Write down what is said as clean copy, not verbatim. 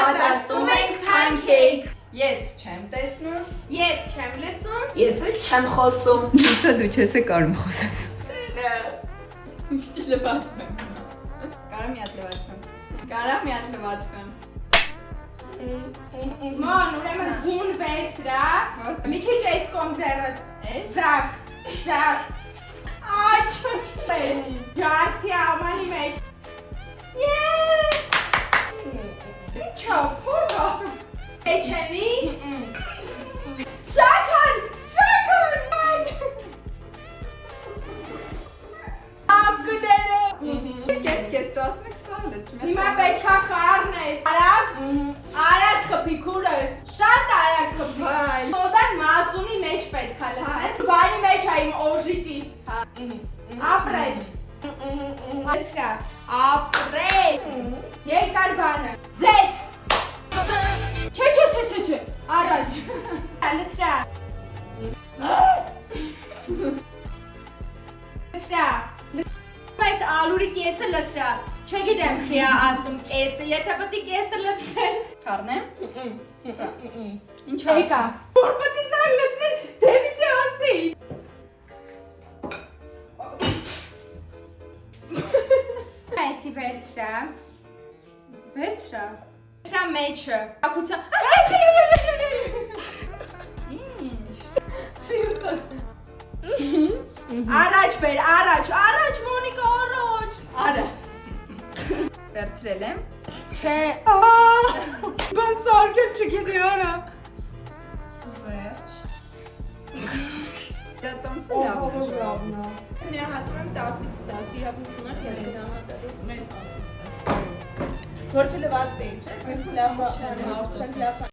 պատրաստում ենք pancake։ Ես չեմ տեսնում։ Ես չեմ լսում։ Ես էլ չեմ խոսում։ Իսկ դու չես կարող խոսես։ Լվացում եմ։ Կարամ մի հատ լվացում։ Կարամ մի հատ լվացում։ Ման, ուրեմն ձուն վերցրա։ Մի քիչ էս կողմ ձեռը։ Էս։ Ձախ։ Աչ։ Ջարդի ամանի մեջ։ Իչո, փողո։ Էչենի։ Շաքար։ Ապկդերը։ Կես դու ասում եք սա լցում։ Հիմա պետքա խառնես։ Արագ խփի քուրս։ Շատ արագ խփի։ Սոդան մածունի մեջ պետքա լցնես։ Բանի մեջ է իմ օժիտի։ Ապրես։ Լցրա։ Ապրես։ Երկար բանը։ Ձեթ։ Չէ։ Առաջ։ Լցրա։ Լցրա։ Այս ալուրի կեսը լցրա։ Չգիտեմ խիա ասում կեսը, եթե պետք է կեսը լցնել։ Խառնեմ։ Ինչ Եկա։ Որ պետք է սա լցնել, դեմից է ասի։ Այսի վերցրա։ Վերցրա մեջը։ Ակուցա։ Ինչ։ Սիրտս։ Առաջ բեր, առաջ Մոնիկա, առաջ։ Արա։ Վերցրել եմ։ Չէ։ Բան սարքել չգիտի արա։ Վերջ։ Դա տոմսը լավն է։ Գնահատում եմ 10-ից 10, իրավունք ունեմ ես գնահատելու։ Մեզ 10-ից 10։ Որ չլված դեպք, չէ՞։ Լավ,